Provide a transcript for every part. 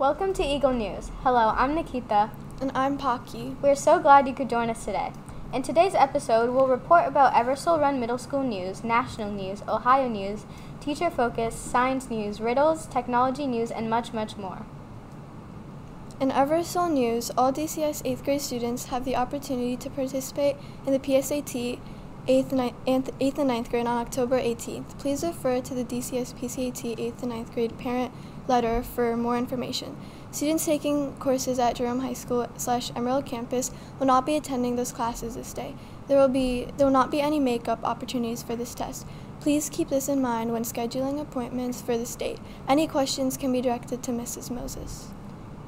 Welcome to Eagle News. Hello, I'm Nikita. And I'm Paki. We're so glad you could join us today. In today's episode, we'll report about Eversole Run Middle School news, national news, Ohio news, teacher focus, science news, riddles, technology news, and much, much more. In Eversole News, all DCS 8th grade students have the opportunity to participate in the PSAT 8th and 9th grade on October 18th. Please refer to the DCS PSAT 8th and 9th grade parent letter for more information. Students taking courses at Jerome High School / Emerald Campus will not be attending those classes this day. There will not be any makeup opportunities for this test. Please keep this in mind when scheduling appointments for this date. Any questions can be directed to Mrs. Moses.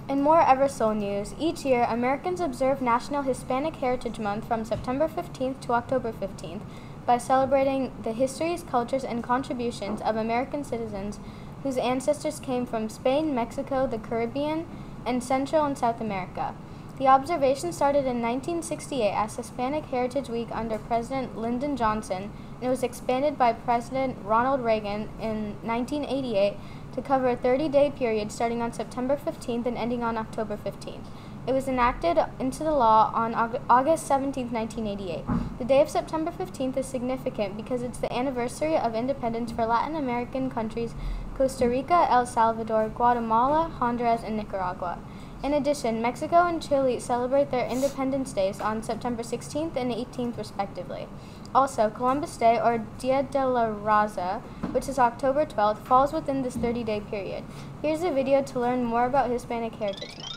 In more Eversole news, each year Americans observe National Hispanic Heritage Month from September 15th to October 15th by celebrating the histories, cultures, and contributions of American citizens whose ancestors came from Spain, Mexico, the Caribbean, and Central and South America. The observation started in 1968 as Hispanic Heritage Week under President Lyndon Johnson, and it was expanded by President Ronald Reagan in 1988 to cover a 30-day period starting on September 15th and ending on October 15th. It was enacted into the law on August 17, 1988. The day of September 15th is significant because it's the anniversary of independence for Latin American countries Costa Rica, El Salvador, Guatemala, Honduras, and Nicaragua. In addition, Mexico and Chile celebrate their Independence Days on September 16th and 18th, respectively. Also, Columbus Day, or Dia de la Raza, which is October 12th, falls within this 30-day period. Here's a video to learn more about Hispanic Heritage Month.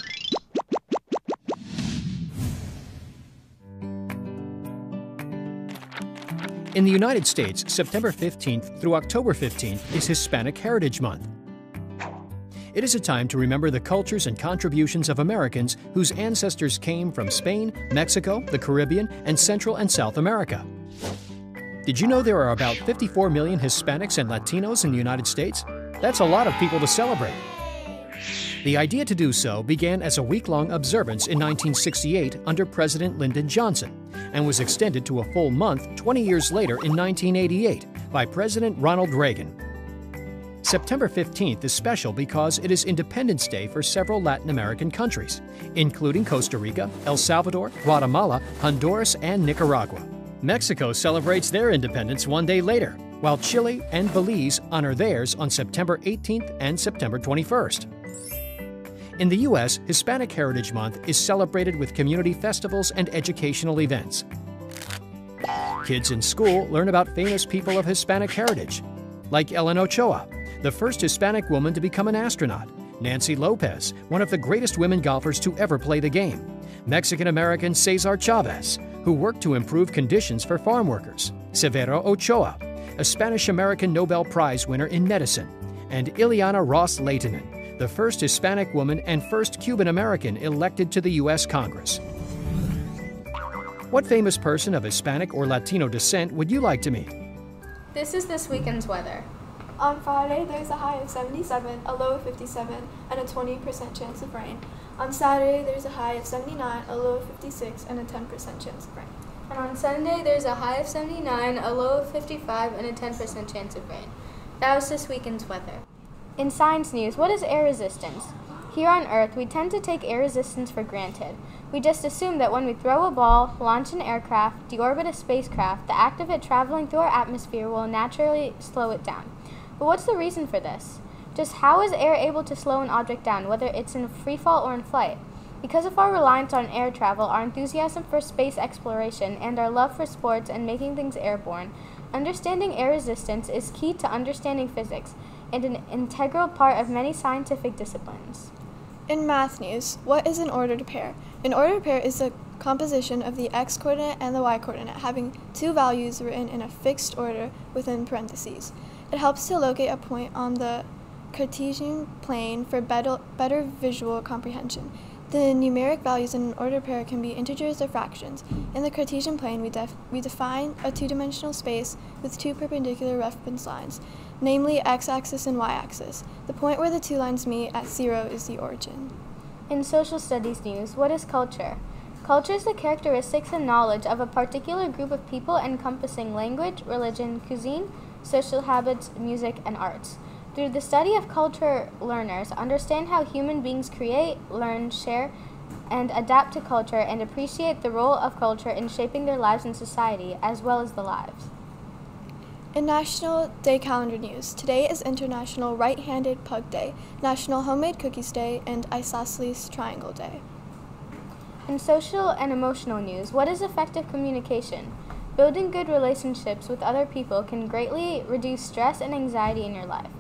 In the United States, September 15th through October 15th is Hispanic Heritage Month. It is a time to remember the cultures and contributions of Americans whose ancestors came from Spain, Mexico, the Caribbean, and Central and South America. Did you know there are about 54 million Hispanics and Latinos in the United States? That's a lot of people to celebrate. The idea to do so began as a week-long observance in 1968 under President Lyndon Johnson and was extended to a full month 20 years later in 1988 by President Ronald Reagan. September 15th is special because it is Independence Day for several Latin American countries, including Costa Rica, El Salvador, Guatemala, Honduras, and Nicaragua. Mexico celebrates their independence one day later, while Chile and Belize honor theirs on September 18th and September 21st. In the U.S., Hispanic Heritage Month is celebrated with community festivals and educational events. Kids in school learn about famous people of Hispanic heritage, like Ellen Ochoa, the first Hispanic woman to become an astronaut, Nancy Lopez, one of the greatest women golfers to ever play the game, Mexican-American Cesar Chavez, who worked to improve conditions for farm workers, Severo Ochoa, a Spanish-American Nobel Prize winner in medicine, and Ileana Ross Lehtinen, the first Hispanic woman and first Cuban-American elected to the U.S. Congress. What famous person of Hispanic or Latino descent would you like to meet? This is this weekend's weather. On Friday, there's a high of 77, a low of 57, and a 20% chance of rain. On Saturday, there's a high of 79, a low of 56, and a 10% chance of rain. And on Sunday, there's a high of 79, a low of 55, and a 10% chance of rain. That was this weekend's weather. In science news, what is air resistance? Here on Earth, we tend to take air resistance for granted. We just assume that when we throw a ball, launch an aircraft, deorbit a spacecraft, the act of it traveling through our atmosphere will naturally slow it down. But what's the reason for this? Just how is air able to slow an object down, whether it's in free fall or in flight? Because of our reliance on air travel, our enthusiasm for space exploration, and our love for sports and making things airborne, understanding air resistance is key to understanding physics and an integral part of many scientific disciplines. In math news, what is an ordered pair? An ordered pair is the composition of the x-coordinate and the y-coordinate, having two values written in a fixed order within parentheses. It helps to locate a point on the Cartesian plane for better visual comprehension. The numeric values in an ordered pair can be integers or fractions. In the Cartesian plane, we define a two-dimensional space with two perpendicular reference lines, namely x-axis and y-axis. The point where the two lines meet at 0 is the origin. In social studies news, what is culture? Culture is the characteristics and knowledge of a particular group of people encompassing language, religion, cuisine, social habits, music, and arts. Through the study of culture, learners understand how human beings create, learn, share, and adapt to culture and appreciate the role of culture in shaping their lives in society as well as the lives. In National Day Calendar news, today is International Right-Handed Pug Day, National Homemade Cookies Day, and Isosceles Triangle Day. In social and emotional news, what is effective communication? Building good relationships with other people can greatly reduce stress and anxiety in your life.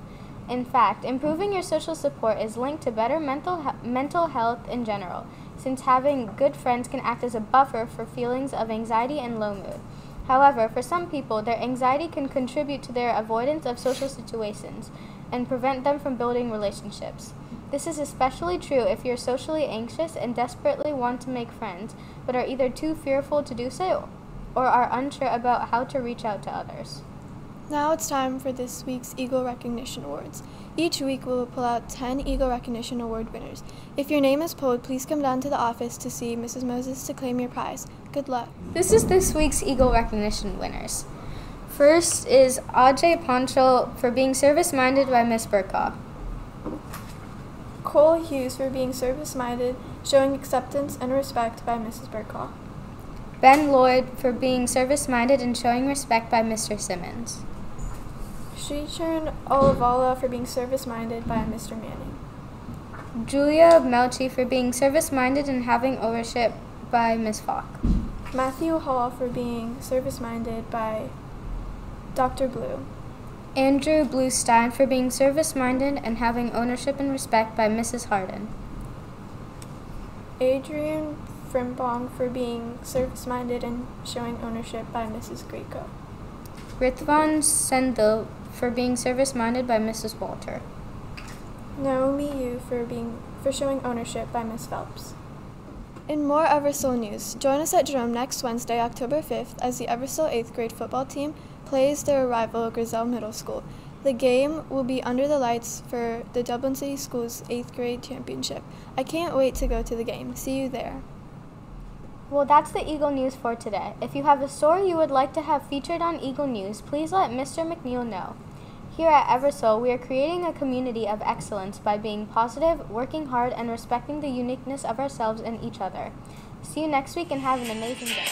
In fact, improving your social support is linked to better mental health in general, since having good friends can act as a buffer for feelings of anxiety and low mood. However, for some people, their anxiety can contribute to their avoidance of social situations and prevent them from building relationships. This is especially true if you're socially anxious and desperately want to make friends, but are either too fearful to do so or are unsure about how to reach out to others. Now it's time for this week's Eagle Recognition Awards. Each week we will pull out 10 Eagle Recognition Award winners. If your name is pulled, please come down to the office to see Mrs. Moses to claim your prize. Good luck. This is this week's Eagle Recognition winners. First is Ajay Panchal for being service-minded by Miss Burkaw. Cole Hughes for being service-minded, showing acceptance and respect by Mrs. Burkaw. Ben Lloyd for being service-minded and showing respect by Mr. Simmons. Sricharan Olivala for being service-minded by Mr. Manning. Julia Melchi for being service-minded and having ownership by Ms. Falk. Matthew Hall for being service-minded by Dr. Blue. Andrew Bluestein for being service-minded and having ownership and respect by Mrs. Harden. Adrian Frimpong for being service-minded and showing ownership by Mrs. Greco. Ritvan Sendil for being service-minded by Mrs. Walter. Naomi Yu for showing ownership by Ms. Phelps. In more Eversole news, join us at Jerome next Wednesday, October 5th, as the Eversole 8th grade football team plays their rival Grizel Middle School. The game will be under the lights for the Dublin City Schools 8th grade championship. I can't wait to go to the game. See you there. Well, that's the Eagle News for today. If you have a story you would like to have featured on Eagle News, please let Mr. McNeil know. Here at Eversole, we are creating a community of excellence by being positive, working hard, and respecting the uniqueness of ourselves and each other. See you next week and have an amazing day.